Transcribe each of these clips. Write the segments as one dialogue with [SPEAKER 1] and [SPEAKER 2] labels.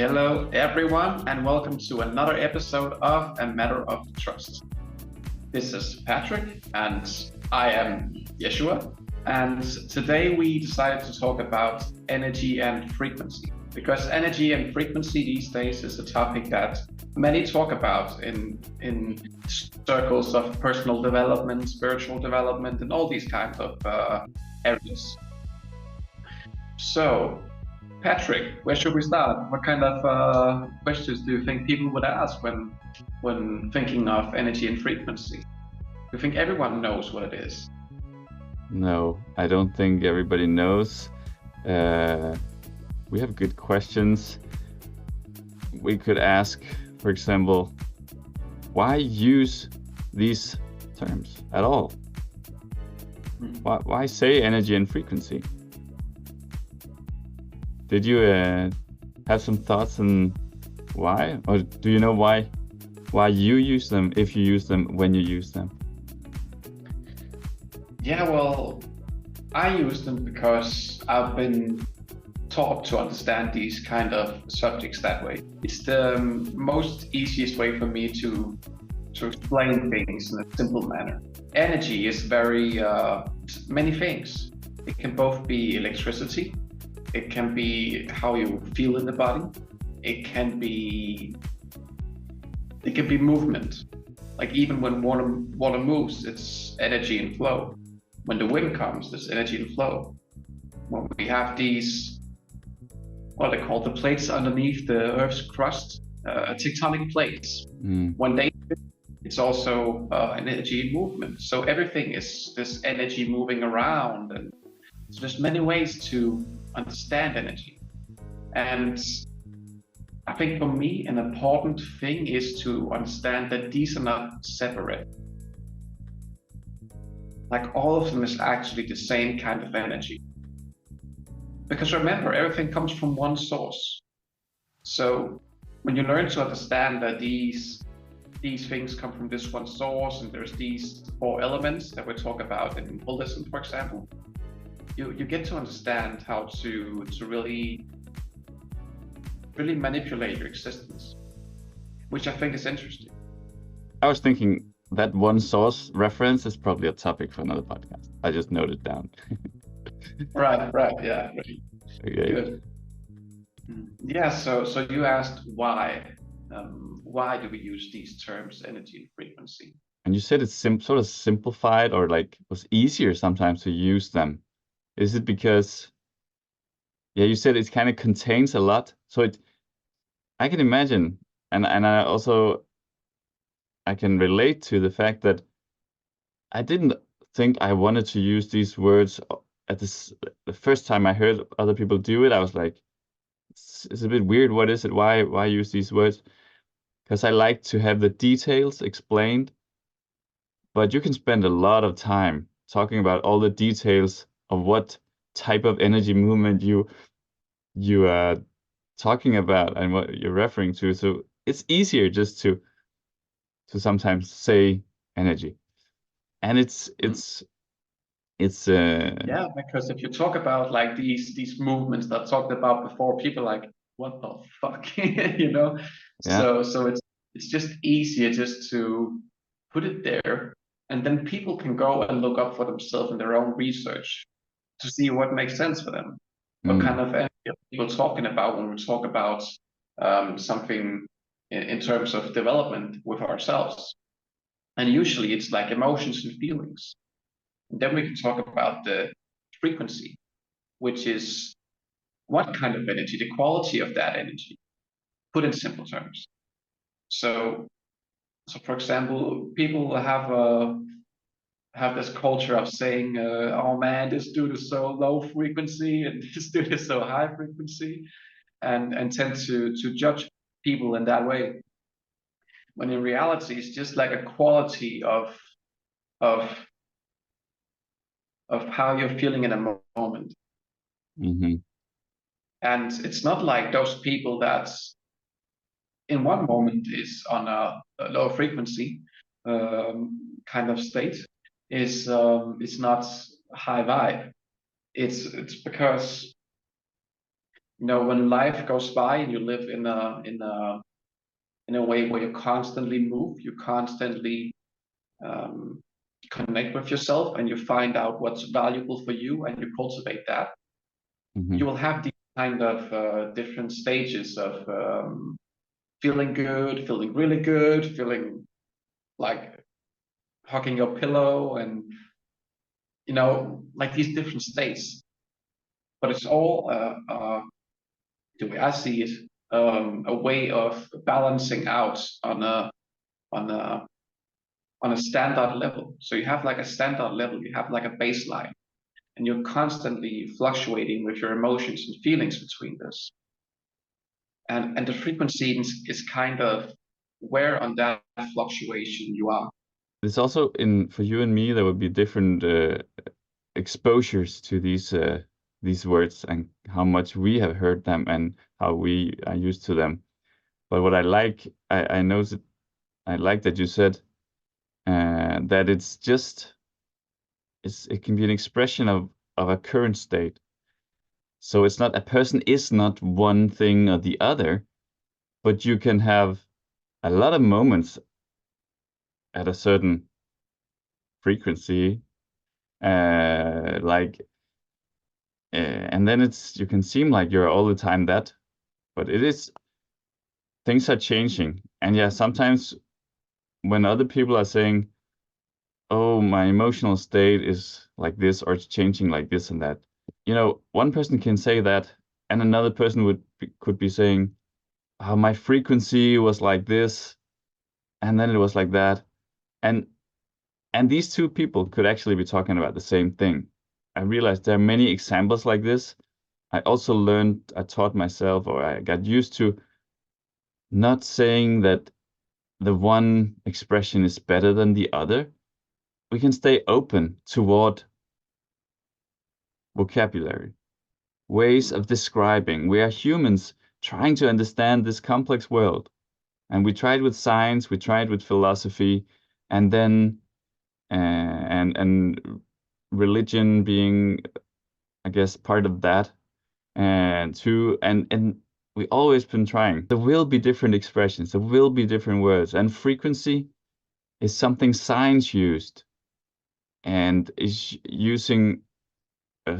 [SPEAKER 1] Hello, everyone, and welcome to another episode of A Matter of Trust. This is Patrick, and I am Yeshua. And today we decided to talk about energy and frequency, because energy and frequency these days is a topic that many talk about in circles of personal development, spiritual development, and all these kinds of areas. So, Patrick, where should we start? What kind of questions do you think people would ask when thinking of energy and frequency? Do you think everyone knows what it is?
[SPEAKER 2] No, I don't think everybody knows. We have good questions. We could ask, for example, why use these terms at all? Why say energy and frequency? Did you have some thoughts on why? Or do you know why you use them, if you use them, when you use them?
[SPEAKER 1] Yeah, well, I use them because I've been taught to understand these kind of subjects that way. It's the most easiest way for me to explain things in a simple manner. Energy is very many things. It can both be electricity. It can be how you feel in the body. It can be movement. Like even when water moves, it's energy and flow. When the wind comes, there's energy and flow. When we have these, what they call the plates underneath the Earth's crust, tectonic plates. When they, it's also an energy and movement. So everything is this energy moving around, and so there's many ways to understand energy. And I think for me, an important thing is to understand that these are not separate. Like all of them is actually the same kind of energy. Because remember, everything comes from one source. So when you learn to understand that these things come from this one source, and there's these four elements that we talk about in Buddhism, for example, you get to understand how to really manipulate your existence, which I think is interesting.
[SPEAKER 2] I was thinking that one source reference is probably a topic for another podcast. I just noted down.
[SPEAKER 1] Right, yeah.
[SPEAKER 2] Okay.
[SPEAKER 1] Good. Yeah, so you asked why do we use these terms, energy and frequency?
[SPEAKER 2] And you said it's sort of simplified, or like was easier sometimes to use them. Is it because, yeah, you said it kind of contains a lot, so I can imagine, and I can relate to the fact that I didn't think I wanted to use these words at the first time I heard other people do it. I was like, it's a bit weird. What is it? Why use these words? Because I like to have the details explained, but you can spend a lot of time talking about all the details of what type of energy movement you are talking about and what you're referring to. So it's easier just to sometimes say energy, and it's
[SPEAKER 1] yeah, because if you talk about like these movements that I talked about before, people are like, what the fuck, you know?
[SPEAKER 2] yeah.
[SPEAKER 1] So it's just easier just to put it there, and then people can go and look up for themselves in their own research to see what makes sense for them. What kind of energy are people talking about when we talk about something in terms of development with ourselves? And usually it's like emotions and feelings. And then we can talk about the frequency, which is what kind of energy, the quality of that energy, put in simple terms. So for example, people have this culture of saying, "Oh man, this dude is so low frequency, and this dude is so high frequency," and tend to judge people in that way. When in reality, it's just like a quality of of how you're feeling in a moment. And it's not like those people that in one moment is on a low frequency kind of state is it's not high vibe. It's because when life goes by and you live in a way where you constantly move, you constantly connect with yourself, and you find out what's valuable for you, and you cultivate that. You will have these kind of different stages of feeling good, feeling really good, feeling like hugging your pillow, and like these different states. But it's all the way I see it, a way of balancing out on a standard level. So you have like a standard level, you have like a baseline, and you're constantly fluctuating with your emotions and feelings between this. And the frequency is kind of where on that fluctuation you are.
[SPEAKER 2] It's also for you and me, there would be different exposures to these words and how much we have heard them and how we are used to them. But what I like, I know that I like that you said that it can be an expression of a current state. So it's not, a person is not one thing or the other, but you can have a lot of moments at a certain frequency, and then you can seem like you're all the time that, but things are changing. And yeah, sometimes when other people are saying, oh, my emotional state is like this, or it's changing like this and that, one person can say that, and another person could be saying, oh, my frequency was like this, and then it was like that. And these two people could actually be talking about the same thing. I realized there are many examples like this. I also I taught myself, or I got used to not saying that the one expression is better than the other. We can stay open toward vocabulary, ways of describing. We are humans trying to understand this complex world. And we tried with science, we tried with philosophy, and then and religion being, I guess, part of that. And we always been trying. There will be different expressions, there will be different words, and frequency is something science used and is using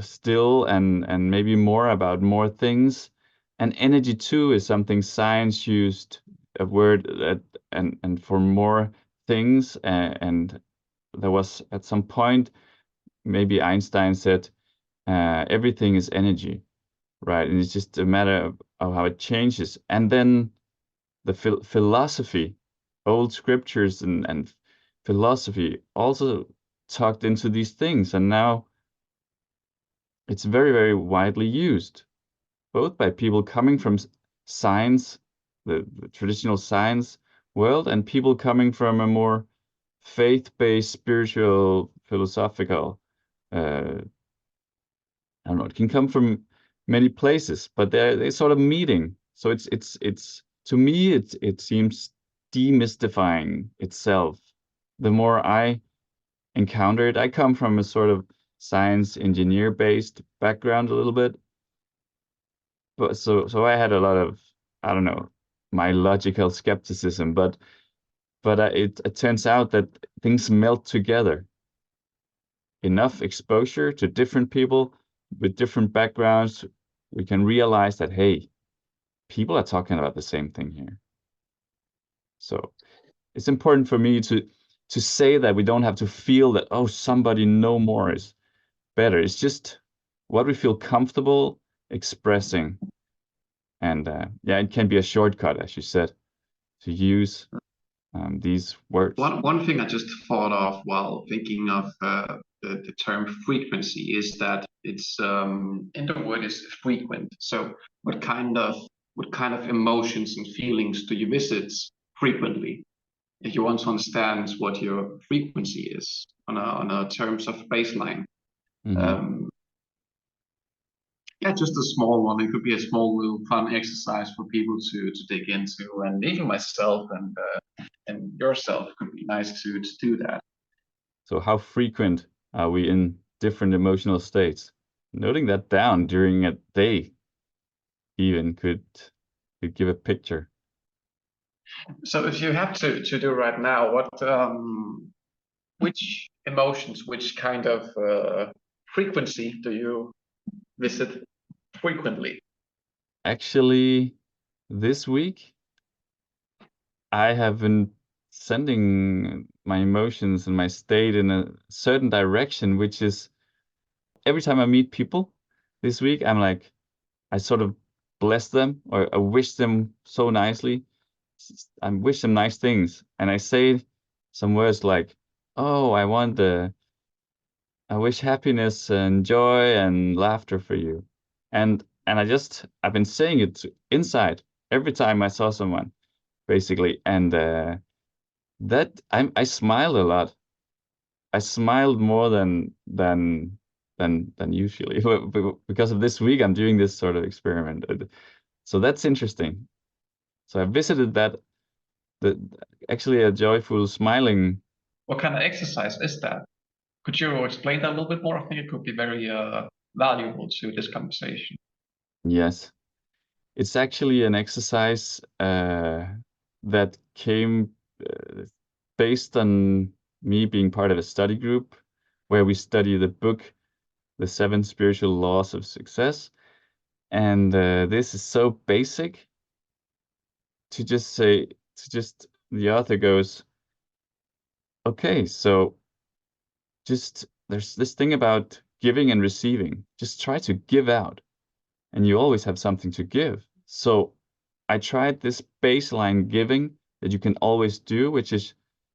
[SPEAKER 2] still, and maybe more about more things. And energy too is something science used, a word that and for more things. And there was at some point, maybe Einstein said, everything is energy, right? And it's just a matter of how it changes. And then the philosophy, old scriptures and philosophy also talked into these things. And now it's very, very widely used, both by people coming from science, the traditional science world, and people coming from a more faith-based, spiritual, philosophical. I don't know. It can come from many places, but they're sort of meeting. So it's to me it seems demystifying itself. The more I encounter it, I come from a sort of science engineer based background a little bit, but so I had a lot of, I don't know, my logical skepticism, but it turns out that things melt together. Enough exposure to different people with different backgrounds, we can realize that, hey, people are talking about the same thing here. So it's important for me to say that we don't have to feel that, oh, somebody know more is better. It's just what we feel comfortable expressing. And yeah, it can be a shortcut, as you said, to use these words.
[SPEAKER 1] One thing I just thought of while thinking of the term frequency is that it's in the word is frequent. So what kind of emotions and feelings do you visit frequently? If you want to understand what your frequency is on a terms of baseline. Yeah, just a small one. It could be a small little fun exercise for people to dig into, and even myself and yourself, it could be nice to do that.
[SPEAKER 2] So how frequent are we in different emotional states? Noting that down during a day, even could give a picture.
[SPEAKER 1] So if you have to do right now, what which emotions, which kind of frequency do you visit frequently?
[SPEAKER 2] Actually, this week I have been sending my emotions and my state in a certain direction, which is every time I meet people this week, I'm like, I sort of bless them or I wish them so nicely. I wish them nice things. And I say some words like, oh, I wish happiness and joy and laughter for you. And I've been saying it inside every time I saw someone, basically. And that I smiled a lot. I smiled more than usually. Because of this week, I'm doing this sort of experiment. So that's interesting. So I visited that the actually a joyful smiling.
[SPEAKER 1] What kind of exercise is that? Could you explain that a little bit more? I think it could be very valuable to this conversation.
[SPEAKER 2] Yes, it's actually an exercise that came uh, based on me being part of a study group where we study the book, The Seven Spiritual Laws of Success. And this is so basic to just say, the author goes, okay, so just there's this thing about giving and receiving. Just try to give out, and you always have something to give. So I tried this baseline giving that you can always do, which is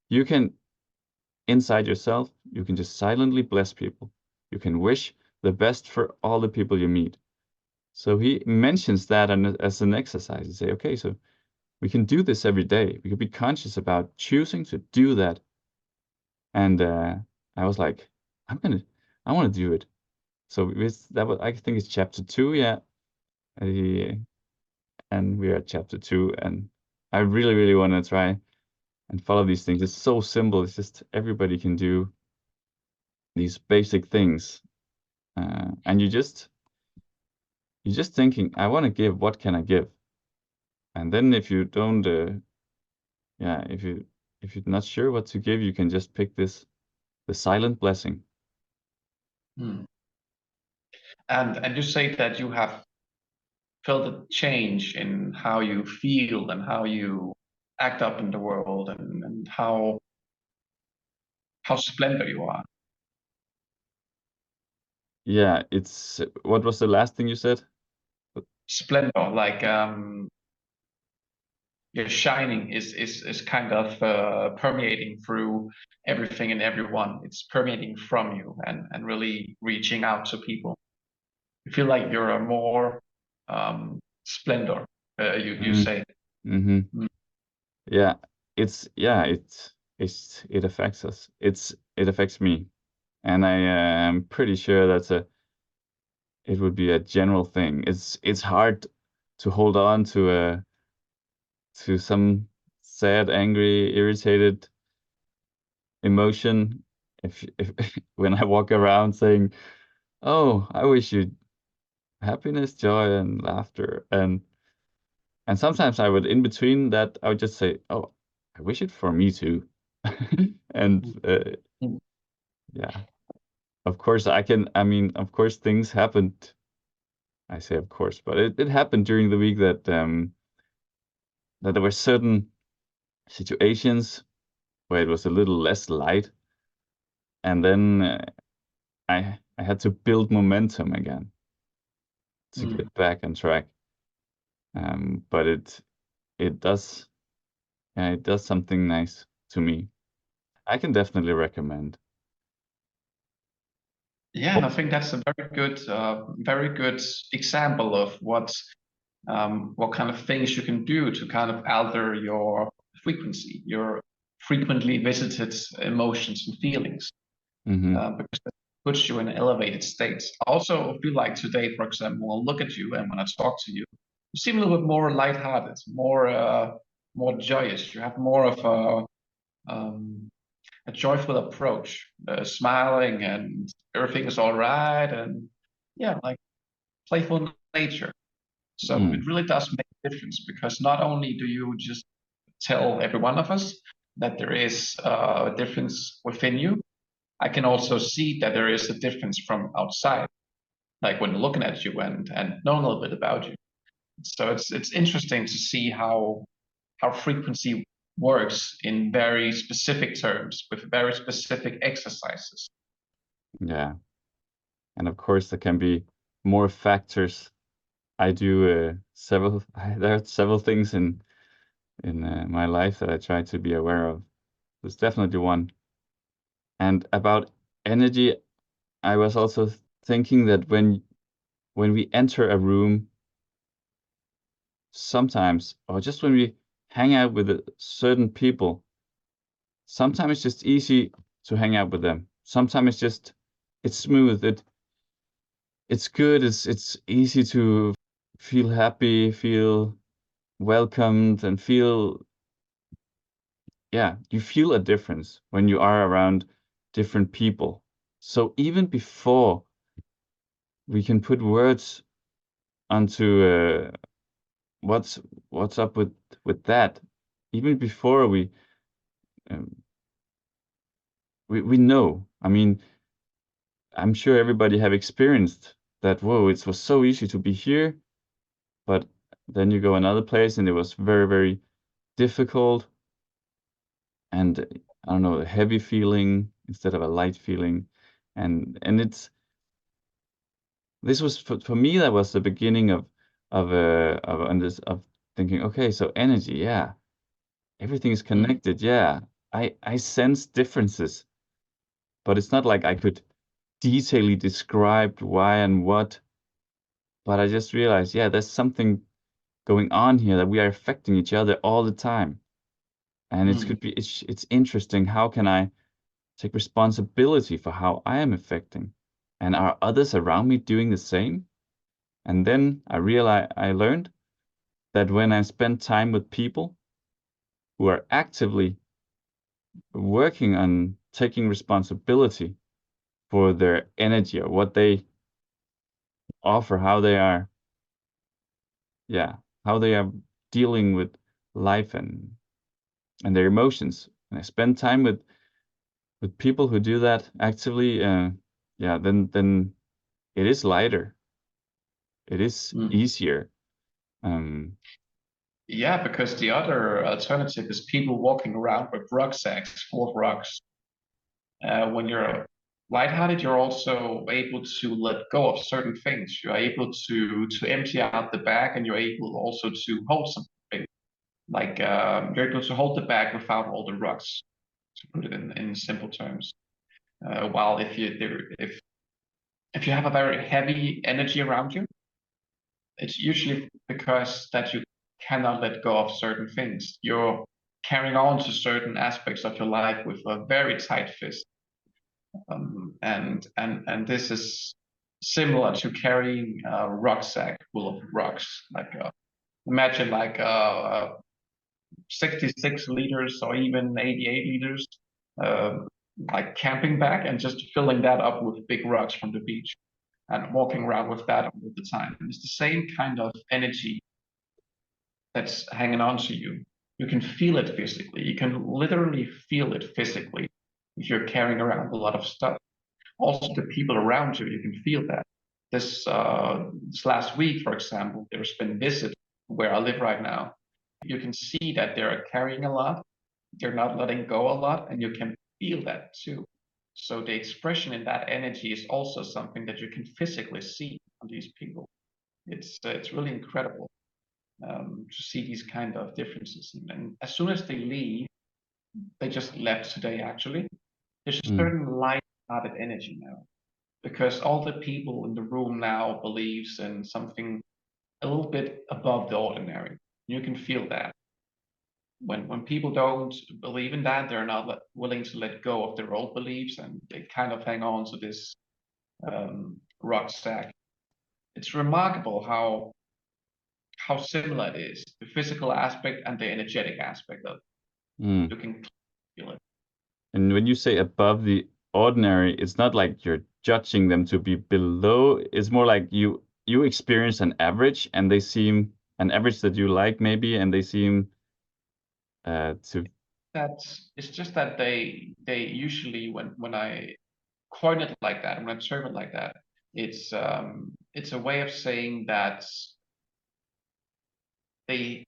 [SPEAKER 2] you can, inside yourself, you can just silently bless people. You can wish the best for all the people you meet. So he mentions that as an exercise. You say, okay, so we can do this every day. We could be conscious about choosing to do that. And I was like, I want to do it. So I think it's chapter 2, yeah. Uh, and we're at chapter 2, and I really, really want to try and follow these things. It's so simple. It's just everybody can do these basic things, and you're just thinking, I want to give. What can I give? And then if you don't, yeah, if you're not sure what to give, you can just pick the silent blessing.
[SPEAKER 1] Hmm. And you say that you have felt a change in how you feel and how you act up in the world and how splendor you are.
[SPEAKER 2] Yeah, it's what was the last thing you said?
[SPEAKER 1] Splendor, like your shining is kind of permeating through everything and everyone. It's permeating from you and really reaching out to people. You feel like you're a more splendor. You
[SPEAKER 2] Mm,
[SPEAKER 1] say.
[SPEAKER 2] mm-hmm.
[SPEAKER 1] Mm.
[SPEAKER 2] Yeah, it affects us. It affects me, and I am pretty sure it would be a general thing. It's hard to hold on to some sad, angry, irritated emotion if when I walk around saying, "Oh, I wish you happiness, joy, and laughter," and sometimes I would in between that I would just say, "Oh, I wish it for me too," and
[SPEAKER 1] Mm.
[SPEAKER 2] yeah. Of course, I mean, of course, things happened. I say, of course, but it happened during the week that there were certain situations where it was a little less light, and then I had to build momentum again to
[SPEAKER 1] Mm.
[SPEAKER 2] get back on track. But it does, yeah, it does something nice to me. I can definitely recommend.
[SPEAKER 1] Yeah, and I think that's a very good example of what kind of things you can do to kind of alter your frequency, your frequently visited emotions and feelings,
[SPEAKER 2] Mm-hmm.
[SPEAKER 1] because that puts you in elevated states. I also feel like today, for example, I'll look at you and when I talk to you, you seem a little bit more lighthearted, more joyous. You have more of a joyful approach, smiling and everything is all right, and yeah, like playful nature. So it really does make a difference, because not only do you just tell every one of us that there is a difference within you, I can also see that there is a difference from outside, like when looking at you and knowing a little bit about you. So it's interesting to see how frequency works in very specific terms with very specific exercises.
[SPEAKER 2] Yeah. And of course, there can be more factors. I do there are several things in my life that I try to be aware of. There's definitely one. And about energy, I was also thinking that when we enter a room, sometimes, or just when we hang out with certain people, sometimes it's just easy to hang out with them. Sometimes it's smooth. It's good. It's easy to feel happy, feel welcomed, and you feel a difference when you are around different people. So even before we can put words onto what's up with that, even before um, we know. I mean, I'm sure everybody have experienced that. Whoa, it was so easy to be here, but then you go another place and it was very, very difficult, and I don't know, a heavy feeling instead of a light feeling, and this was for me, that was the beginning of thinking, okay, so energy, yeah, everything is connected, yeah. I sense differences, but it's not like I could detailedly describe why and what, but I just realized, yeah, there's something going on here, that we are affecting each other all the time. And it's interesting, how can I take responsibility for how I am affecting? And are others around me doing the same? And then I learned that when I spend time with people who are actively working on taking responsibility for their energy, or what they offer, how they are dealing with life and their emotions. And I spend time with people who do that actively, then it is lighter. It is easier.
[SPEAKER 1] Yeah, because the other alternative is people walking around with rucksacks full of rocks. When you're lighthearted, you're also able to let go of certain things. You're able to empty out the bag, and you're able also to hold something. Like you're able to hold the bag without all the rocks, to put it in simple terms. While if you have a very heavy energy around you, it's usually because that you cannot let go of certain things. You're carrying on to certain aspects of your life with a very tight fist. And this is similar to carrying a rucksack full of rocks. Like imagine like 66 liters or even 88 liters, uh, like camping bag, and just filling that up with big rocks from the beach and walking around with that all the time. And it's the same kind of energy that's hanging on to you. You can feel it physically. You can literally feel it physically if you're carrying around a lot of stuff. Also, the people around you, you can feel that. This last week, for example, there's been visit where I live right now. You can see that they're carrying a lot. They're not letting go a lot, and you can feel that too. So the expression in that energy is also something that you can physically see on these people. It's really incredible to see these kind of differences. And as soon as they leave, they just left today actually. There's a certain light-hearted energy now, because all the people in the room now believes in something a little bit above the ordinary. You can feel that. When people don't believe in that, they're not willing to let go of their old beliefs, and they kind of hang on to this rucksack. It's remarkable how similar it is, the physical aspect and the energetic aspect of it. You can feel it.
[SPEAKER 2] And when you say above the ordinary, it's not like you're judging them to be below. It's more like you you experience an average, and they seem an average that you like maybe, and they seem to.
[SPEAKER 1] It's just that they usually when I coin it like that, when I term it like that, it's a way of saying that they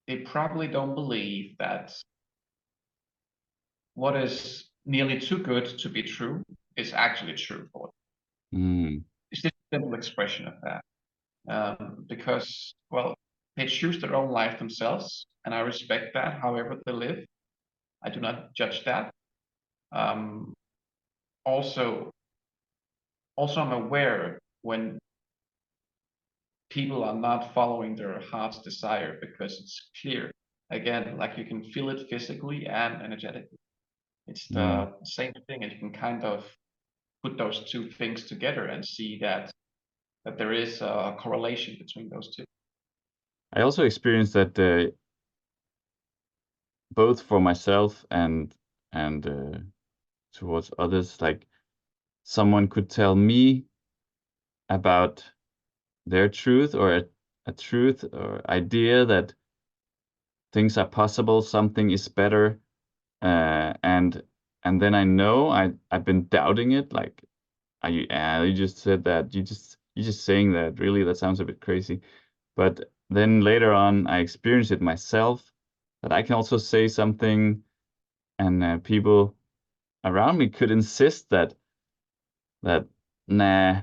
[SPEAKER 1] they probably don't believe that what is nearly too good to be true is actually true for them. It's just a simple expression of that. Because, well, they choose their own life themselves, and I respect that, however they live. I do not judge that. Um, also, I'm aware when people are not following their heart's desire because it's clear. Again, like you can feel it physically and energetically. It's the same thing, and you can kind of put those two things together and see that there is a correlation between those two.
[SPEAKER 2] I also experienced that both for myself and towards others, like someone could tell me about their truth, or a truth or idea that things are possible, something is better, and then I know I've been doubting it, like you just said that, you just saying that, really, that sounds a bit crazy. But then later on I experienced it myself, that I can also say something, and people around me could insist that nah,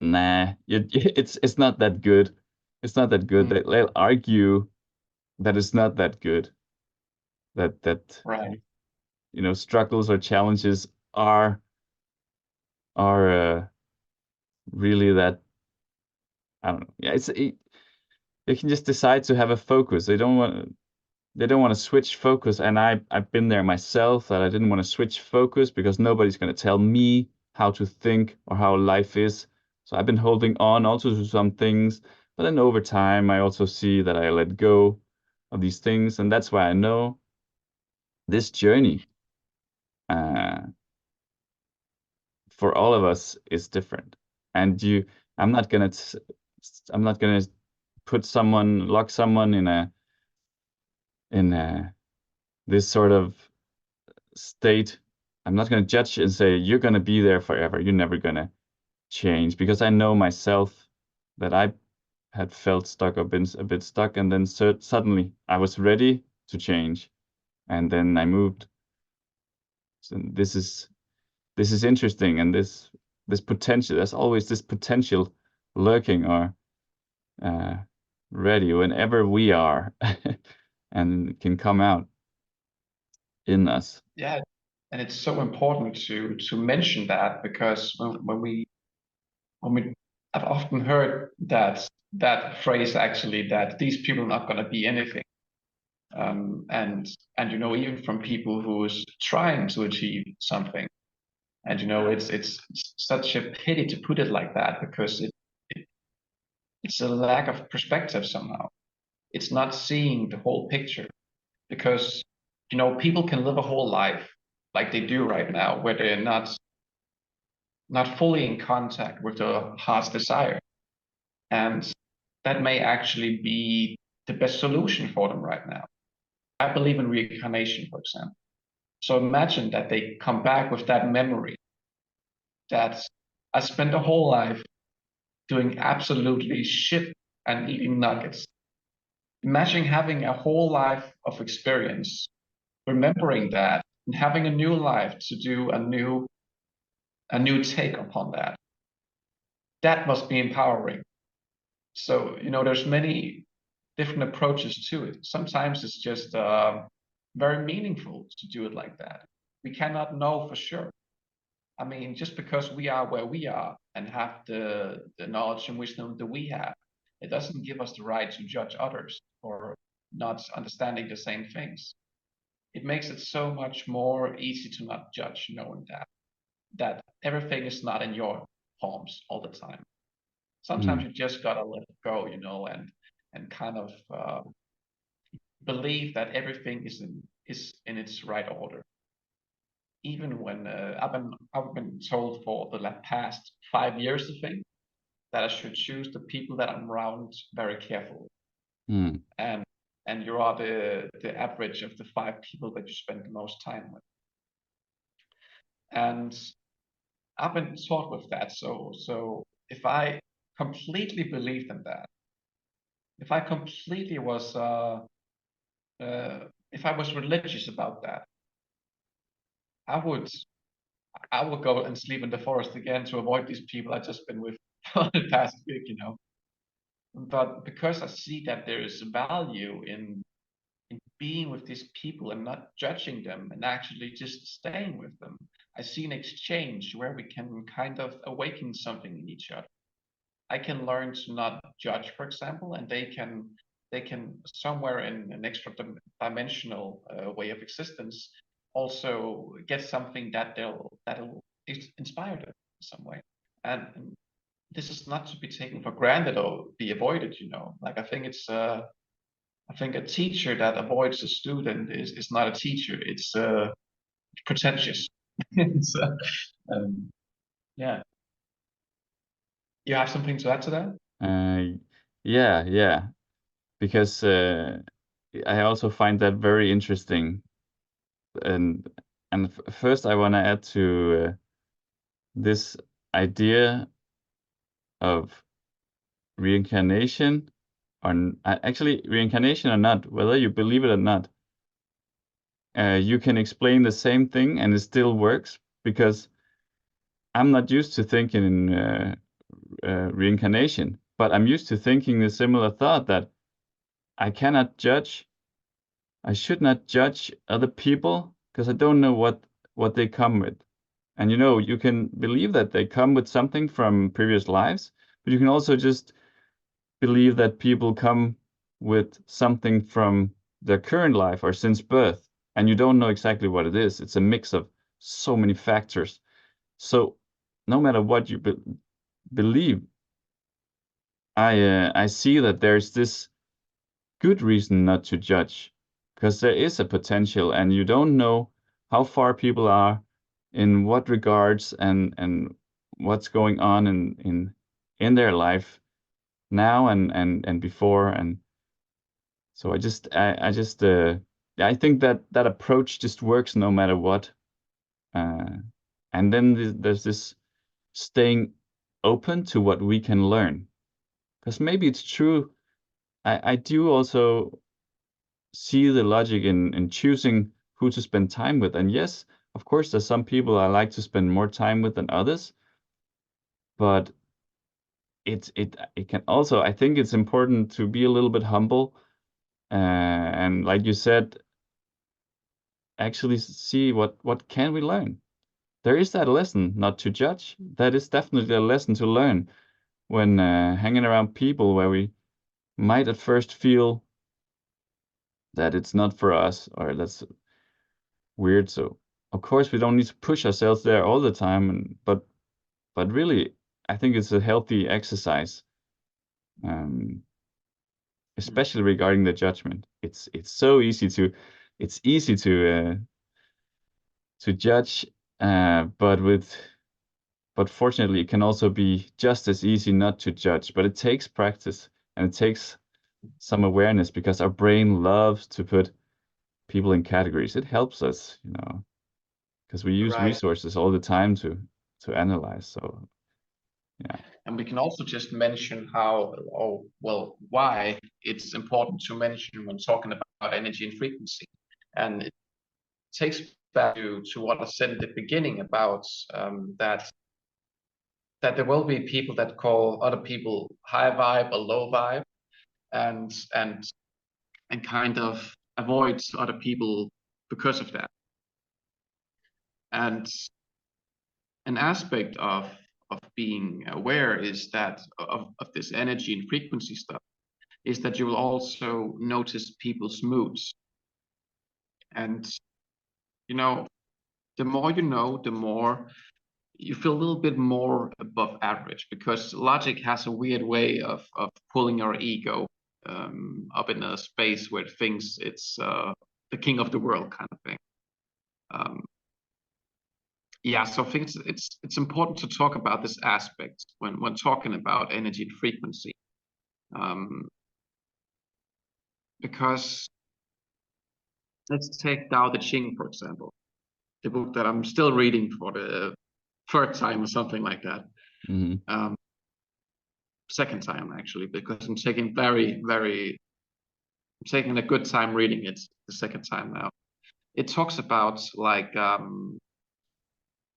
[SPEAKER 2] it's not that good. It's not that good.
[SPEAKER 1] Mm.
[SPEAKER 2] They'll argue that it's not that good. That
[SPEAKER 1] Right.
[SPEAKER 2] struggles or challenges are really that. I don't know. Yeah, they can just decide to have a focus. They don't want to switch focus, and I've been there myself, that I didn't want to switch focus because nobody's going to tell me how to think or how life is. So I've been holding on also to some things, but then over time I also see that I let go of these things, and that's why I know this journey uh, for all of us is different. And I'm not gonna I'm not gonna lock someone in this sort of state. I'm not going to judge and say you're going to be there forever. You're never going to change, because I know myself that I had felt stuck or been a bit stuck, and then suddenly I was ready to change, and then I moved. So this is interesting, and this potential. There's always this potential lurking or uh, ready whenever we are, and it can come out in us.
[SPEAKER 1] Yeah, and it's so important to mention that because when we I've often heard that phrase actually, that these people are not going to be anything, and even from people who's trying to achieve something, and it's such a pity to put it like that because it's a lack of perspective somehow. It's not seeing the whole picture because people can live a whole life like they do right now, where they're not fully in contact with the heart's desire. And that may actually be the best solution for them right now. I believe in reincarnation, for example. So imagine that they come back with that memory that I spent a whole life doing absolutely shit and eating nuggets. Imagine having a whole life of experience, remembering that and having a new life to do a new take upon that. That must be empowering. So, there's many different approaches to it. Sometimes it's just very meaningful to do it like that. We cannot know for sure. I mean, just because we are where we are and have the knowledge and wisdom that we have, it doesn't give us the right to judge others for not understanding the same things. It makes it so much more easy to not judge, knowing that everything is not in your palms all the time. Sometimes
[SPEAKER 2] Mm,
[SPEAKER 1] you just gotta let it go, and kind of believe that everything is in its right order. Even when I've been told for the past 5 years, I think, that I should choose the people that I'm around very carefully.
[SPEAKER 2] Mm.
[SPEAKER 1] And you are the average of the 5 people that you spend the most time with. And I've been taught with that. So if I completely believed in that, if I completely was if I was religious about that, I would go and sleep in the forest again to avoid these people I've just been with for the past week, you know. But because I see that there is value in being with these people and not judging them and actually just staying with them, I see an exchange where we can kind of awaken something in each other. I can learn to not judge, for example, and they can somewhere in an extra dimensional way of existence also get something that'll inspire them in some way. And this is not to be taken for granted or be avoided, you know. Like I think a teacher that avoids a student is not a teacher. It's pretentious. it's, um, yeah. You have something to add to that?
[SPEAKER 2] Yeah, because I also find that very interesting. And first, I want to add to this idea of reincarnation, or actually reincarnation or not, whether you believe it or not, you can explain the same thing and it still works, because I'm not used to thinking in reincarnation, but I'm used to thinking the similar thought that I cannot judge. I should not judge other people because I don't know what they come with. And you can believe that they come with something from previous lives, but you can also just believe that people come with something from their current life or since birth, and you don't know exactly what it is. It's a mix of so many factors. So no matter what you believe, I see that there's this good reason not to judge, because there is a potential, and you don't know how far people are, in what regards, and what's going on in their life now and before. And so I think that approach just works no matter what. And then there's this staying open to what we can learn, because maybe it's true. I do also see the logic in choosing who to spend time with. And yes, of course, there's some people I like to spend more time with than others, but it can also, I think it's important to be a little bit humble, and like you said, actually see what can we learn. There is that lesson not to judge. That is definitely a lesson to learn when hanging around people where we might at first feel that it's not for us, or that's weird. So of course we don't need to push ourselves there all the time, but really I think it's a healthy exercise, um, especially regarding the judgment. It's so easy to judge, but fortunately it can also be just as easy not to judge. But it takes practice, and it takes some awareness, because our brain loves to put people in categories. It helps us, because we use
[SPEAKER 1] Right.
[SPEAKER 2] resources all the time to analyze. So yeah.
[SPEAKER 1] And we can also just mention how, oh, well, why it's important to mention when talking about energy and frequency. And it takes back to what I said at the beginning about that there will be people that call other people high vibe or low vibe, and and and kind of avoid other people because of that. And an aspect of being aware is that of this energy and frequency stuff is that you will also notice people's moods. And the more you know, the more you feel a little bit more above average, because logic has a weird way of pulling our ego up in a space where it thinks it's the king of the world kind of thing. Um, Yeah, so I think it's important to talk about this aspect when talking about energy and frequency, because let's take Tao Te Ching, for example, the book that I'm still reading for the third time or something like that.
[SPEAKER 2] Mm-hmm.
[SPEAKER 1] Second time actually, because I'm taking I'm taking a good time reading it the second time now. It talks about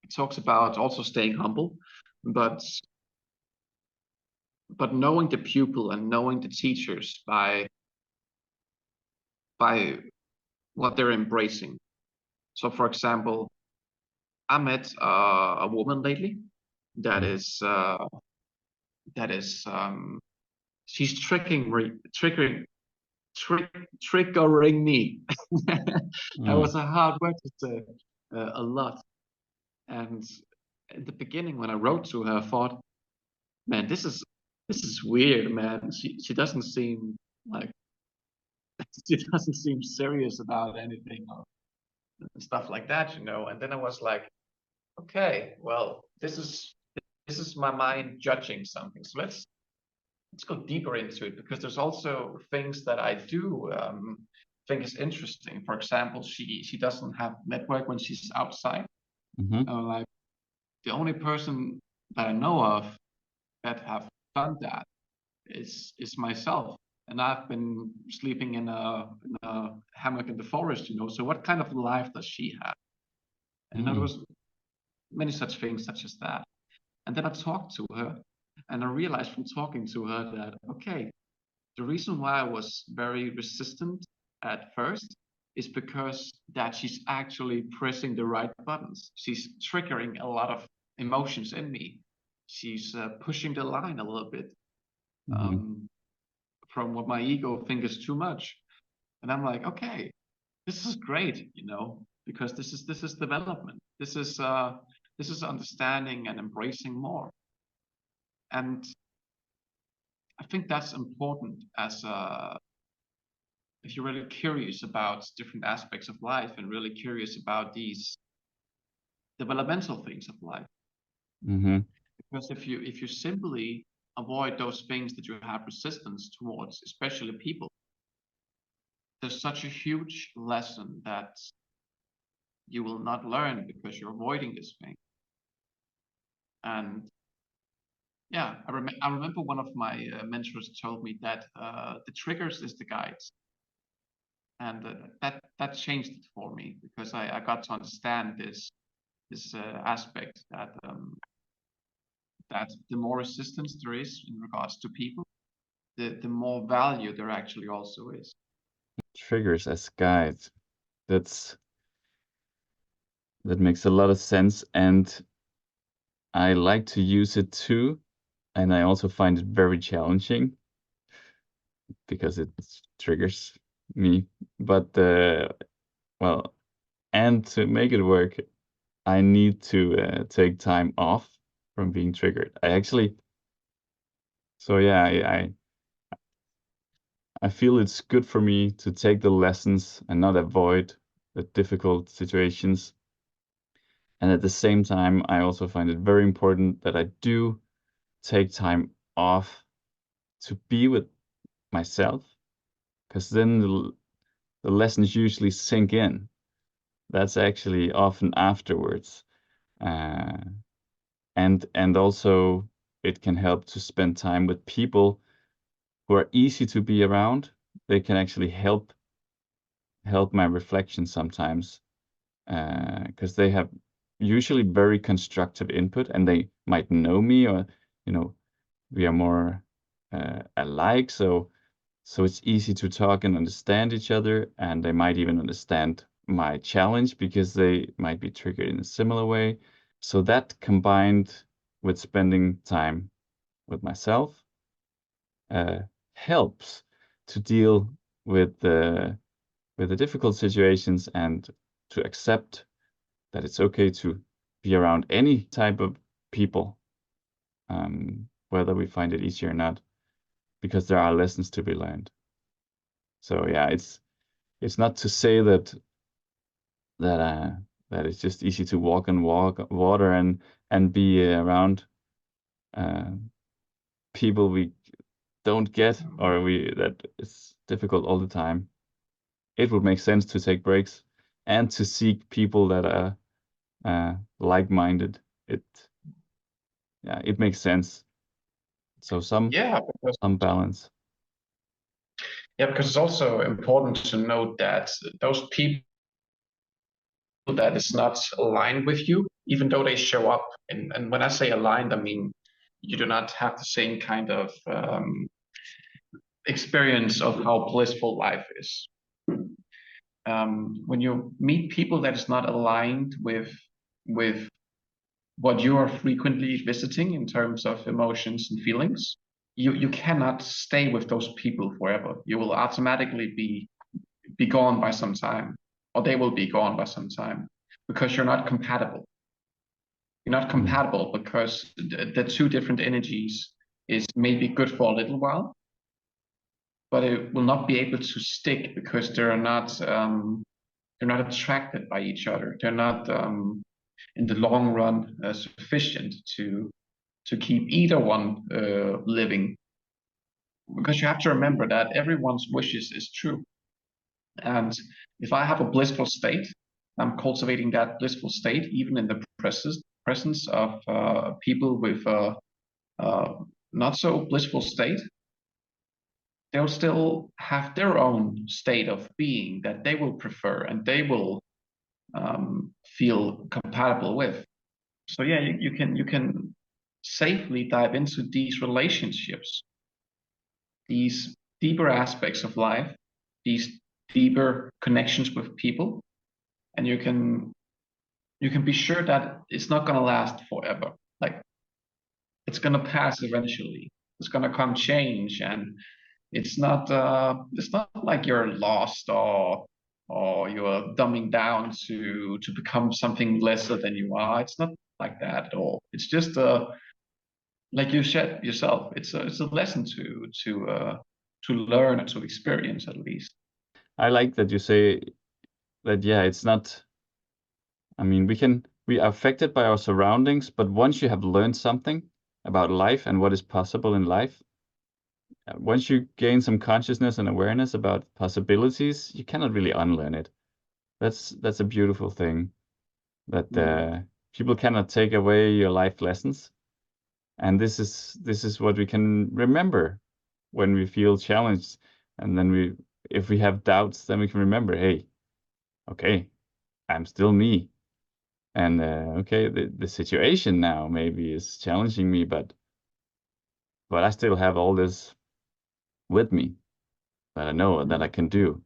[SPEAKER 1] it talks about also staying humble, but knowing the pupil and knowing the teachers by what they're embracing. So, for example, I met a woman lately that is she's triggering me. That
[SPEAKER 2] Mm.
[SPEAKER 1] was a hard word to say, a lot. And at the beginning, when I wrote to her, I thought, man, this is weird, man. She doesn't seem like she doesn't seem serious about anything or stuff like that, you know. And then I was like, okay, well, this is my mind judging something. So let's go deeper into it, because there's also things that I do think is interesting. For example, she doesn't have network when she's outside.
[SPEAKER 2] Mm-hmm.
[SPEAKER 1] Like the only person that I know of that have done that is myself. And I've been sleeping in a hammock in the forest, you know. So what kind of life does she have? And there
[SPEAKER 2] Mm.
[SPEAKER 1] was many such things such as that. And then I talked to her, and I realized from talking to her that, okay, the reason why I was very resistant at first is because that she's actually pressing the right buttons. She's triggering a lot of emotions in me. She's pushing the line a little bit,
[SPEAKER 2] Mm-hmm.
[SPEAKER 1] um, from what my ego thinks is too much. And I'm like, okay, this is great, you know, because this is development. This is understanding and embracing more. And I think that's important as if you're really curious about different aspects of life and really curious about these developmental things of life.
[SPEAKER 2] Mm-hmm.
[SPEAKER 1] Because if you simply avoid those things that you have resistance towards, especially people, there's such a huge lesson that you will not learn because you're avoiding this thing. And yeah, I remember one of my mentors told me that the triggers is the guides. And that changed it for me, because I got to understand this aspect that the more resistance there is in regards to people, the more value there actually also is.
[SPEAKER 2] Triggers as guides. That's that makes a lot of sense, and I like to use it too. And I also find it very challenging because it triggers me. But well, and to make it work, I need to take time off from being triggered. I actually, so yeah, I feel it's good for me to take the lessons and not avoid the difficult situations. And at the same time, I also find it very important that I do take time off to be with myself, because then the lessons usually sink in. That's actually often afterwards. Uh, and also it can help to spend time with people who are easy to be around. They can actually help my reflection sometimes, because they have usually very constructive input, and they might know me, or you know we are more alike, so it's easy to talk and understand each other, and they might even understand my challenge because they might be triggered in a similar way. So that combined with spending time with myself uh, helps to deal with the difficult situations, and to accept that it's okay to be around any type of people, whether we find it easy or not, because there are lessons to be learned. So yeah, it's not to say that that it's just easy to walk on water and be around people we don't get, or that it's difficult all the time. It would make sense to take breaks and to seek people that are like-minded. It makes sense. So some balance.
[SPEAKER 1] Yeah, because it's also important to note that those people that is not aligned with you, even though they show up, and when I say aligned, I mean you do not have the same kind of experience of how blissful life is. When you meet people that is not aligned with what you are frequently visiting in terms of emotions and feelings, you cannot stay with those people forever. You will automatically be gone by some time, or they will be gone by some time, because you're not compatible. You're not compatible because the two different energies is maybe good for a little while, but it will not be able to stick because they're not attracted by each other. They're not in the long run sufficient to keep either one living. Because you have to remember that everyone's wishes is true. And if I have a blissful state, I'm cultivating that blissful state even in the presence of people with not so blissful state. They'll still have their own state of being that they will prefer and they will feel compatible with. So yeah, you can safely dive into these relationships, these deeper aspects of life, these deeper connections with people, and you can be sure that it's not going to last forever. Like, it's going to pass eventually. It's going to come change, and it's not like you're lost or you're dumbing down to become something lesser than you are. It's not like that at all. It's just like you said yourself, it's a lesson to learn and to experience at least.
[SPEAKER 2] I like that you say that, yeah, it's not, I mean, we are affected by our surroundings, but once you have learned something about life and what is possible in life, once you gain some consciousness and awareness about possibilities, you cannot really unlearn it. That's a beautiful thing, that people cannot take away your life lessons. And this is what we can remember when we feel challenged. And then if we have doubts, then we can remember, hey, okay, I'm still me. And okay, the situation now maybe is challenging me, but I still have all this with me that I know that I can do.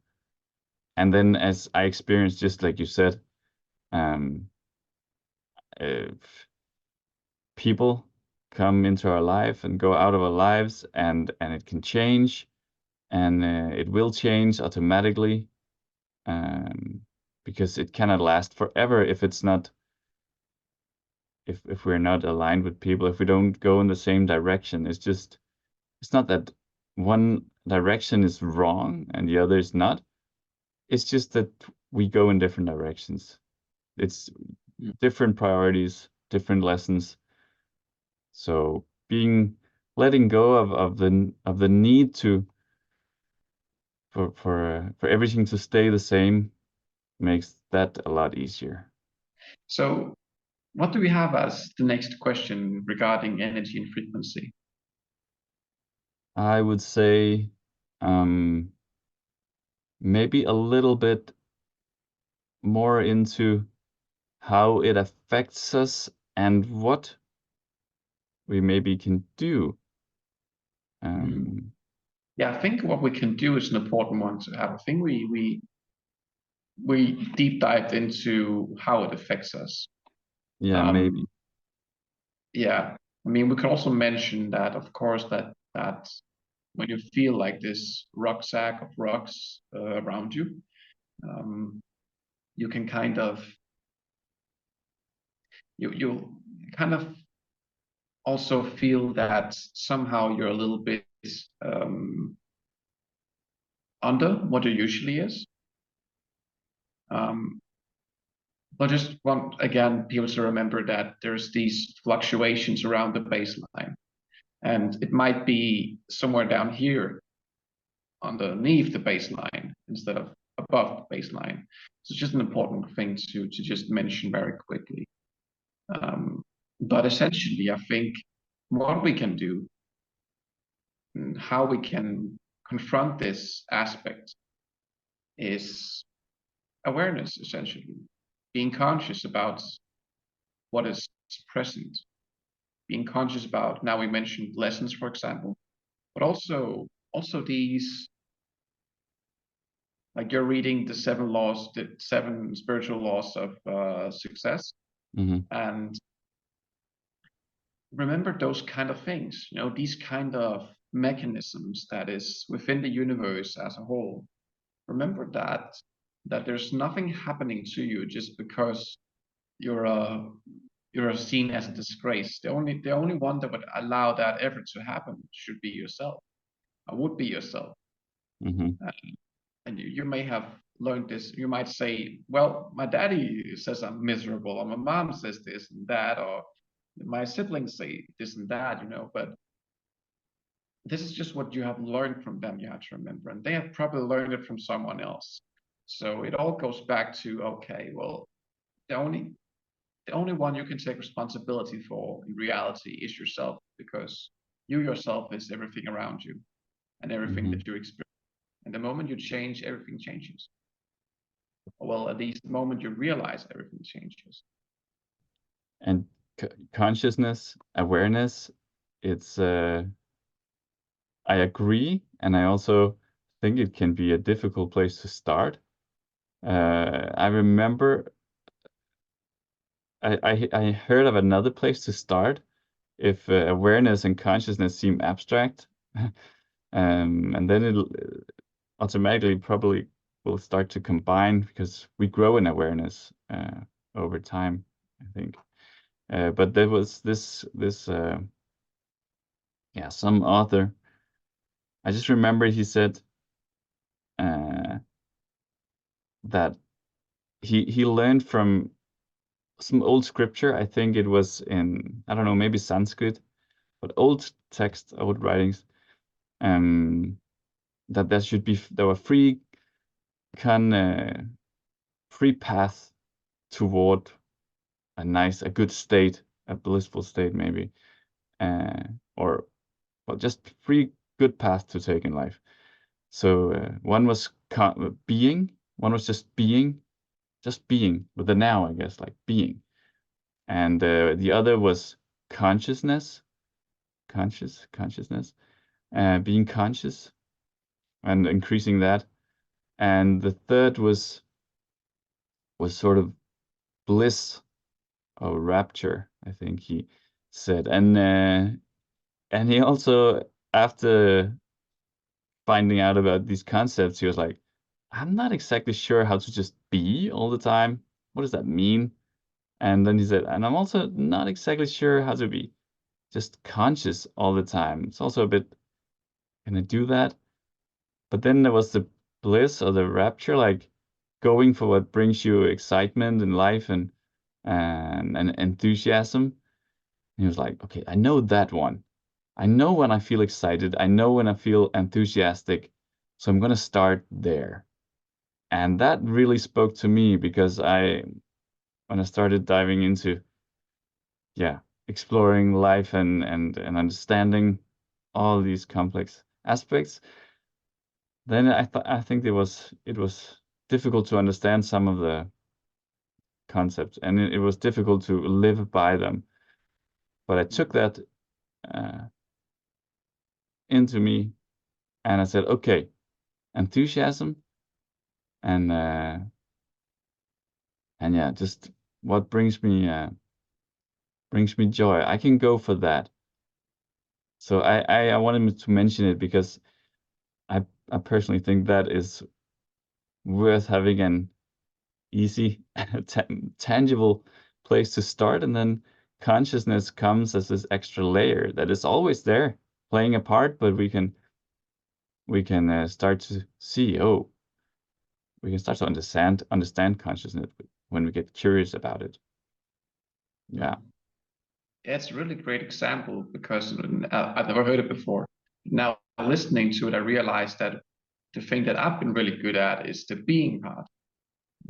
[SPEAKER 2] And then as I experienced, just like you said, um, uh, people come into our life and go out of our lives, and it can change, and it will change automatically, because it cannot last forever if it's not, if we're not aligned with people, if we don't go in the same direction. It's not that one direction is wrong and the other is not. It's just that we go in different directions. It's different priorities, different lessons. So letting go of the need for everything to stay the same makes that a lot easier.
[SPEAKER 1] So what do we have as the next question regarding energy and frequency?
[SPEAKER 2] I would say maybe a little bit more into how it affects us and what we maybe can do.
[SPEAKER 1] Yeah, I think what we can do is an important one to have. I think we deep dived into how it affects us.
[SPEAKER 2] Yeah, maybe.
[SPEAKER 1] Yeah, I mean, we can also mention that, of course, that when you feel like this rucksack of rocks around you, you can kind of you kind of also feel that somehow you're a little bit under what it usually is. I just want, again, people to remember that there's these fluctuations around the baseline. And it might be somewhere down here underneath the baseline instead of above the baseline. So it's just an important thing to just mention very quickly. But essentially, I think what we can do and how we can confront this aspect is awareness, essentially, being conscious about what is present, being conscious about, now we mentioned lessons, for example, but also these, like you're reading the 7 spiritual laws of success, and remember those kind of things, these kind of mechanisms that is within the universe as a whole. Remember that there's nothing happening to you just because you're seen as a disgrace. The only one that would allow that ever to happen should be yourself. Would be yourself. And you may have learned this. You might say, well, my daddy says I'm miserable, or my mom says this and that, or my siblings say this and that, but this is just what you have learned from them, you have to remember. And they have probably learned it from someone else. So it all goes back to, okay, well, the only one you can take responsibility for in reality is yourself, because you yourself is everything around you and everything that you experience. And the moment you change, everything changes. Well, at least the moment you realize, everything changes.
[SPEAKER 2] And consciousness, awareness, it's I agree, and I also think it can be a difficult place to start. I remember I heard of another place to start if awareness and consciousness seem abstract, and then it automatically probably will start to combine because we grow in awareness over time, I think. But there was this some author. I just remember he said that he learned from some old scripture. I think it was in, I don't know, maybe Sanskrit, but old text, old writings, that there were free path toward a good state, a blissful state maybe, or well, just free good path to take in life. So one was being, one was just being with the now, I guess, like being, and the other was consciousness, being conscious and increasing that, and the third was sort of bliss or rapture, I think he said, and he also, after finding out about these concepts, he was like, I'm not exactly sure how to just be all the time. What does that mean? And then he said, and I'm also not exactly sure how to be just conscious all the time. It's also a bit, can I do that? But then there was the bliss or the rapture, like going for what brings you excitement in life and enthusiasm. And he was like, okay, I know that one. I know when I feel excited. I know when I feel enthusiastic. So I'm going to start there. And that really spoke to me because when I started diving into, exploring life and understanding all these complex aspects, then I think it was difficult to understand some of the concepts, and it was difficult to live by them. But I took that into me, and I said, okay, enthusiasm, and just what brings me joy. I can go for that. So I wanted to mention it because I personally think that is worth having an easy, tangible place to start, and then consciousness comes as this extra layer that is always there, playing a part, but we can start to see, we can start to understand consciousness when we get curious about it. Yeah.
[SPEAKER 1] It's a really great example because I've never heard it before. Now listening to it, I realized that the thing that I've been really good at is the being part,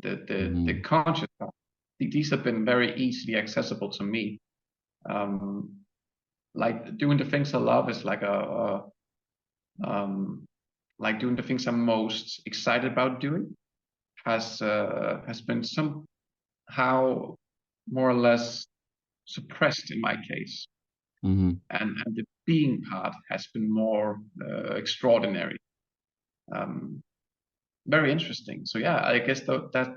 [SPEAKER 1] the conscious part. These have been very easily accessible to me. Like doing the things I love is like like doing the things I'm most excited about doing has been somehow more or less suppressed in my case.
[SPEAKER 2] Mm-hmm.
[SPEAKER 1] And the being part has been more extraordinary. Very interesting. So yeah, I guess that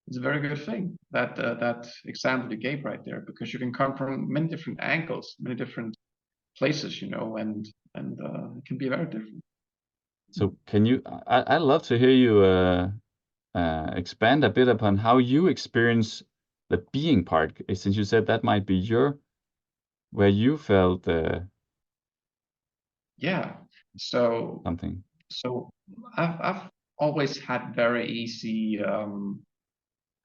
[SPEAKER 1] is a very good thing, that example you gave right there, because you can come from many different angles, many different places, you know, and it can be very different.
[SPEAKER 2] So can you? I'd love to hear you expand a bit upon how you experience the being part, since you said that might be where you felt
[SPEAKER 1] Yeah. So
[SPEAKER 2] something.
[SPEAKER 1] so I've always had very easy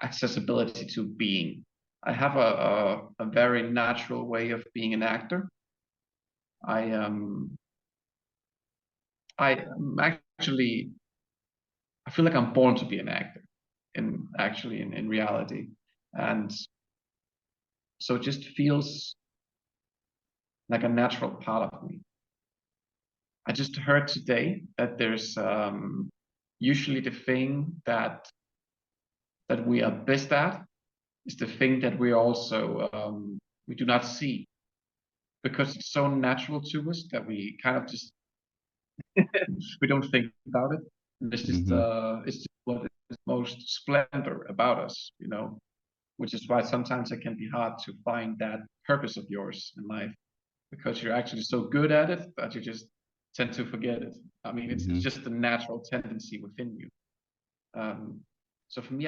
[SPEAKER 1] accessibility to being. I have a very natural way of being an actor. I actually, I feel like I'm born to be an actor in reality. And so it just feels like a natural part of me. I just heard today that there's usually the thing that we are best at is the thing that we also we do not see, because it's so natural to us that we kind of just we don't think about it.
[SPEAKER 2] Mm-hmm.
[SPEAKER 1] It's just what is most splendor about us, you know, which is why sometimes it can be hard to find that purpose of yours in life, because you're actually so good at it that you just tend to forget it. I mean, it's
[SPEAKER 2] Mm-hmm.
[SPEAKER 1] just a natural tendency within you. Um, so for me,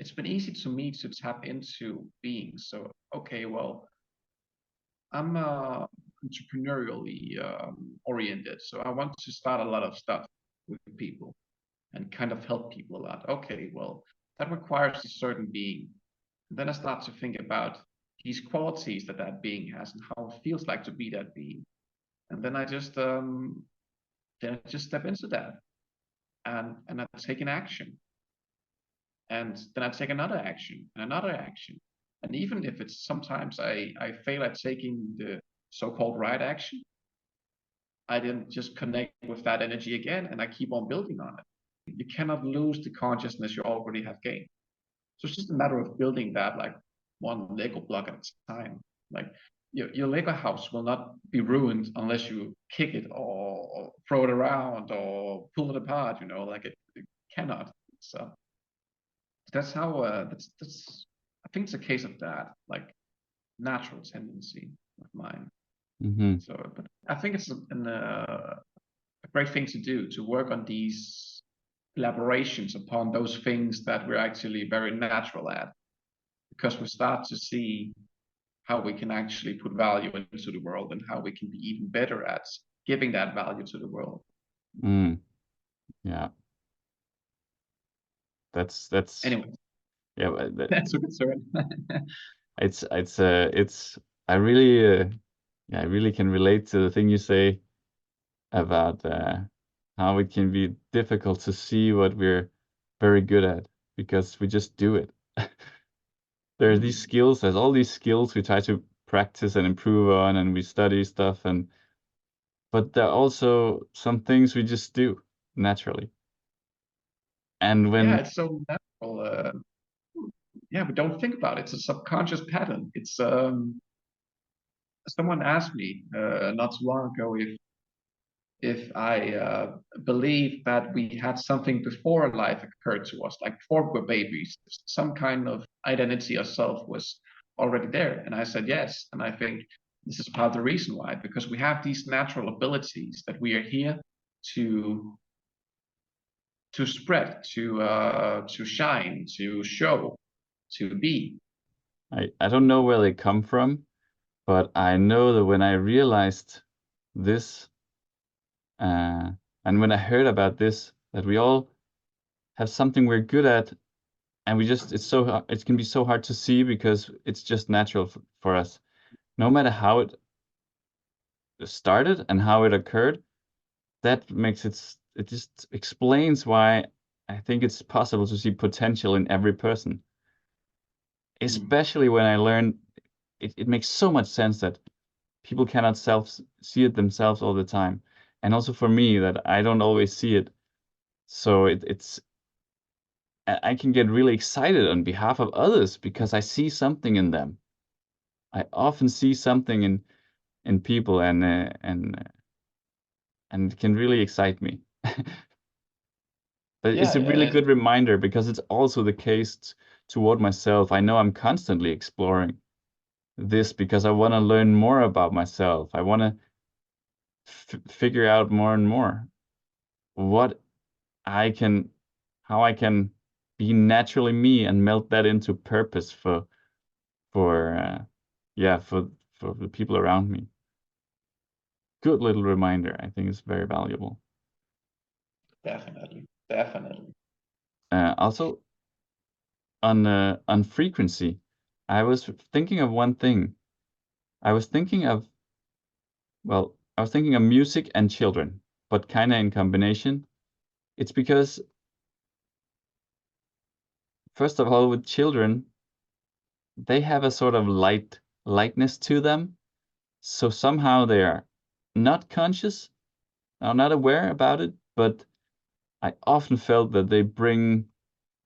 [SPEAKER 1] it's been easy to me to tap into being. So okay, well, I'm entrepreneurially oriented, so I want to start a lot of stuff with people and kind of help people a lot. Okay, well, that requires a certain being. And then I start to think about these qualities that being has and how it feels like to be that being. And then I just step into that, and I take an action, and then I take another action and another action. And even if it's sometimes I fail at taking the so-called right action, I then just connect with that energy again and I keep on building on it. You cannot lose the consciousness you already have gained. So it's just a matter of building that like one Lego block at a time. Like your Lego house will not be ruined unless you kick it or throw it around or pull it apart, you know, like it cannot. So that's how that's I think it's a case of that, like natural tendency of mine.
[SPEAKER 2] Mm-hmm.
[SPEAKER 1] So but I think it's a great thing to do, to work on these elaborations upon those things that we're actually very natural at, because we start to see how we can actually put value into the world and how we can be even better at giving that value to the world.
[SPEAKER 2] Mm. Yeah. That's
[SPEAKER 1] Anyway,
[SPEAKER 2] yeah. But
[SPEAKER 1] that's a concern.
[SPEAKER 2] it's I really can relate to the thing you say about how it can be difficult to see what we're very good at because we just do it. There are these skills, there's all these skills we try to practice and improve on, and we study stuff, but there are also some things we just do naturally. And
[SPEAKER 1] Yeah,
[SPEAKER 2] when
[SPEAKER 1] it's so natural. Yeah, we don't think about it. It's a subconscious pattern. It's someone asked me not too long ago if I believe that we had something before life occurred to us, like before we were babies, some kind of identity or self was already there. And I said yes. And I think this is part of the reason why, because we have these natural abilities that we are here to spread, to shine, to show, to be.
[SPEAKER 2] I don't know where they come from, but I know that when I realized this, and when I heard about this, that we all have something we're good at, and it can be so hard to see because it's just natural for us. No matter how it started and how it occurred, that makes it just explains why I think it's possible to see potential in every person. Especially when I learned it makes so much sense that people cannot see it themselves all the time. And also for me that I don't always see it. So I can get really excited on behalf of others because I see something in them. I often see something in people, and it can really excite me. But it's a really
[SPEAKER 1] Yeah,
[SPEAKER 2] good reminder because it's also the case toward myself. I know I'm constantly exploring this because I want to learn more about myself. I want to figure out more and more what I can, how I can be naturally me and melt that into purpose for yeah, for the people around me. Good little reminder. I think it's very valuable.
[SPEAKER 1] definitely, definitely.
[SPEAKER 2] Also on frequency, I was thinking of one thing. I was thinking of I was thinking of music and children, but kind of in combination. It's because first of all, with children, they have a sort of lightness to them. So somehow they are not conscious, or not aware about it, but I often felt that they bring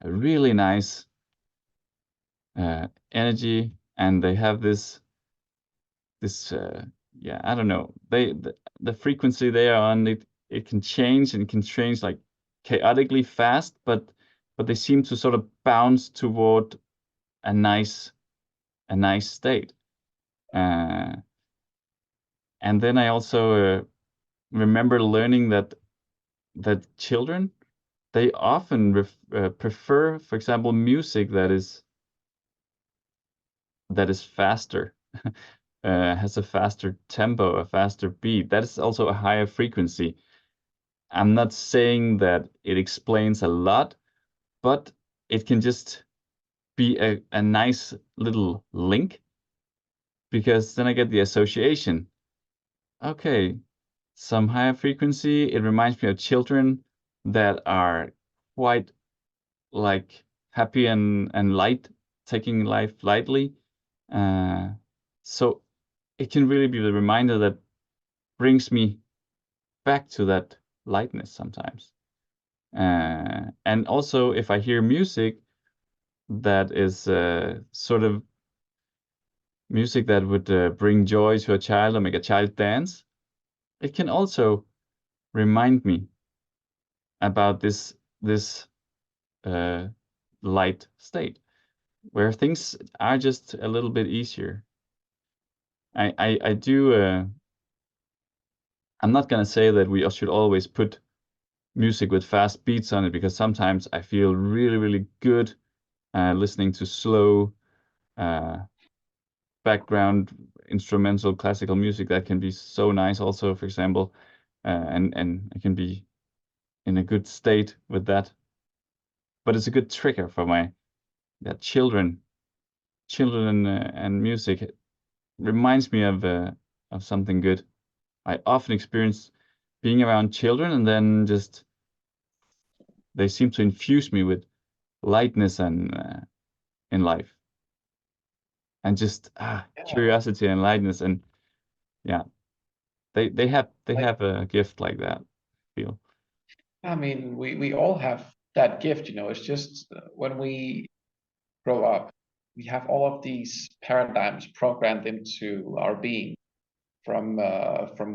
[SPEAKER 2] a really nice energy, and they have this yeah, I don't know, the frequency they are on, it can change, and it can change like chaotically fast, but they seem to sort of bounce toward a nice state. Uh, and then I also remember learning that children, they often prefer, for example, music that is faster, has a faster tempo, a faster beat. That is also a higher frequency. I'm not saying that it explains a lot, but it can just be a nice little link, because then I get the association. Okay, some higher frequency, it reminds me of children that are quite like happy and light, taking life lightly. Uh, so it can really be the reminder that brings me back to that lightness sometimes. And also, if I hear music that is sort of music that would bring joy to a child or make a child dance, it can also remind me about this uh, light state where things are just a little bit easier. I do. I'm not gonna say that we should always put music with fast beats on it, because sometimes I feel really, really good listening to slow uh, background instrumental classical music. That can be so nice also, for example, and I can be in a good state with that. But it's a good trigger for my that children and music. It reminds me of something good. I often experience being around children, and then just they seem to infuse me with lightness and in life, and just
[SPEAKER 1] Yeah,
[SPEAKER 2] curiosity and lightness. And yeah, they
[SPEAKER 1] like
[SPEAKER 2] have a gift like that, I feel.
[SPEAKER 1] I mean, we all have that gift, you know. It's just when we grow up, we have all of these paradigms programmed into our being from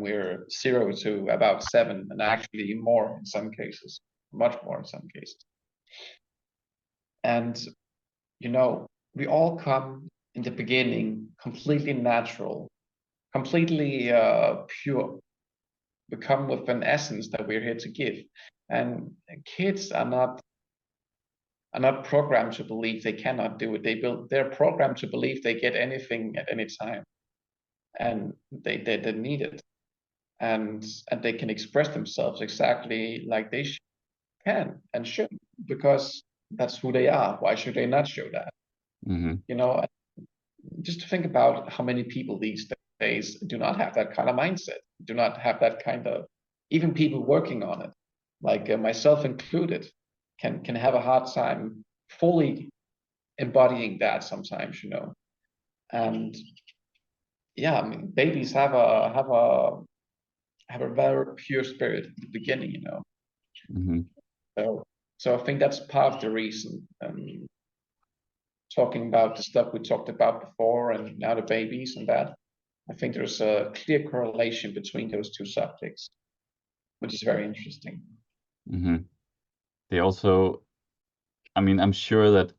[SPEAKER 1] we're 0 to about 7, and actually more in some cases, much more in some cases. And you know, we all come in the beginning completely natural, completely pure. We come with an essence that we're here to give. And kids are not programmed to believe they cannot do it. They're programmed to believe they get anything at any time, and they need it, and they can express themselves exactly like they should. can and should, because that's who they are. Why should they not show that? You know, just to think about how many people these days do not have that kind of mindset, do not have that kind of, even people working on it, like myself included, can have a hard time fully embodying that sometimes, you know. And yeah, I mean, babies have a very pure spirit at the beginning, you know. So I think that's part of the reason. Talking about the stuff we talked about before, and now the babies and that, I think there's a clear correlation between those two subjects, which is very interesting.
[SPEAKER 2] They also, I mean, I'm sure that,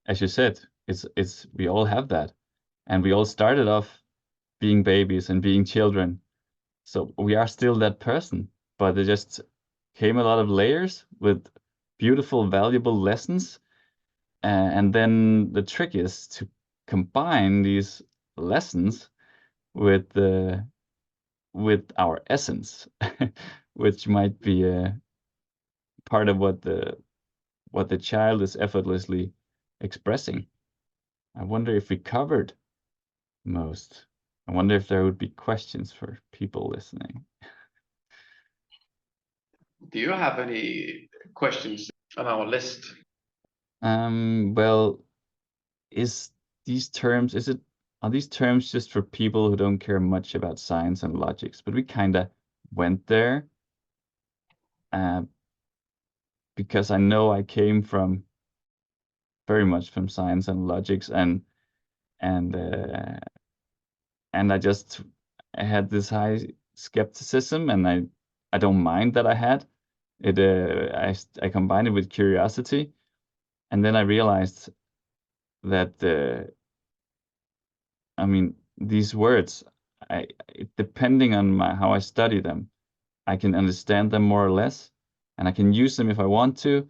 [SPEAKER 2] as you said, it's we all have that, and we all started off being babies and being children, so we are still that person, but there just came a lot of layers with beautiful, valuable lessons, and then the trick is to combine these lessons with our essence, which might be a part of what the child is effortlessly expressing. I wonder if we covered most. I wonder if there would be questions for people listening.
[SPEAKER 1] Do you have any questions on our list?
[SPEAKER 2] Well, are these terms just for people who don't care much about science and logics? But we kind of went there because I know I came from very much from science and logics, and I had this high skepticism, and I don't mind that I had it. I combined it with curiosity, and then I realized that I mean, these words, depending on how I study them, I can understand them more or less, and I can use them if I want to,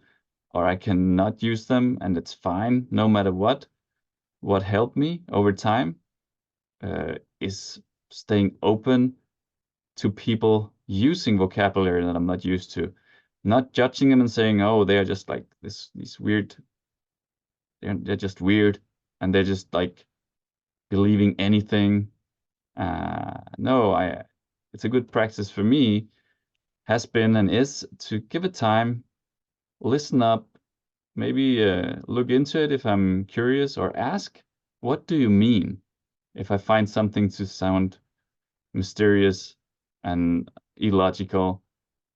[SPEAKER 2] or I can not use them, and it's fine, no matter what. What helped me over time is staying open to people using vocabulary that I'm not used to, not judging them and saying, "Oh, they are just like these weird. They're just weird, and they're just like believing anything." No, it's a good practice for me, has been and is, to give it time, listen up, maybe look into it if I'm curious, or ask, what do you mean? If I find something to sound mysterious and illogical,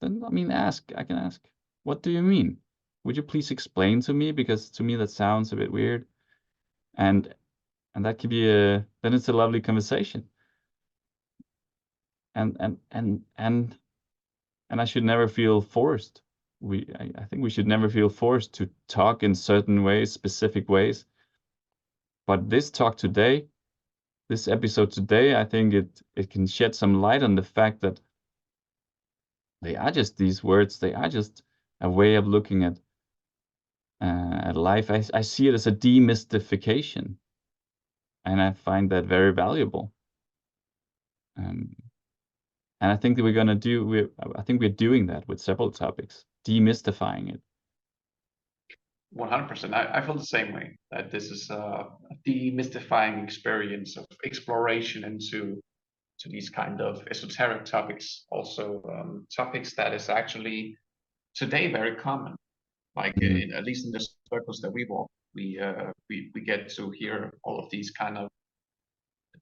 [SPEAKER 2] then I can ask, what do you mean? Would you please explain to me? Because to me that sounds a bit weird. And that could be then it's a lovely conversation. And I should never feel forced. I think we should never feel forced to talk in certain ways, specific ways. But this episode today, I think it can shed some light on the fact that they are just these words. They are just a way of looking at life. I see it as a demystification, and I find that very valuable. And I think that I think we're doing that with several topics, demystifying it.
[SPEAKER 1] 100%. I feel the same way, that this is a demystifying experience of exploration into these kind of esoteric topics, also topics that is actually today very common. Like at least in the circles that we walk, we get to hear all of these kind of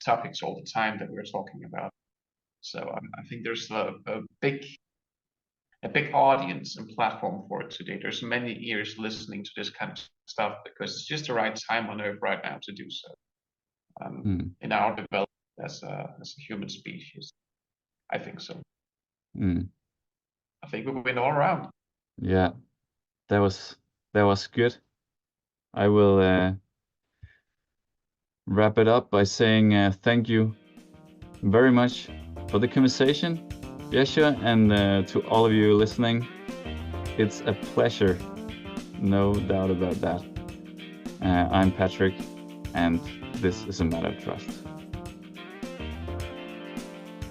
[SPEAKER 1] topics all the time that we're talking about. So I think there's a big audience and platform for it today. There's many ears listening to this kind of stuff because it's just the right time on Earth right now to do so. In our development as a human species, I think so. I think we win all around.
[SPEAKER 2] Yeah, that was good. I will wrap it up by saying thank you very much for the conversation, Yeshua, and to all of you listening. It's a pleasure, no doubt about that. I'm Patrick, and this is a matter of trust.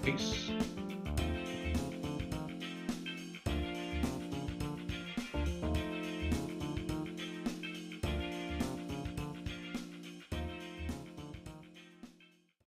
[SPEAKER 1] Peace.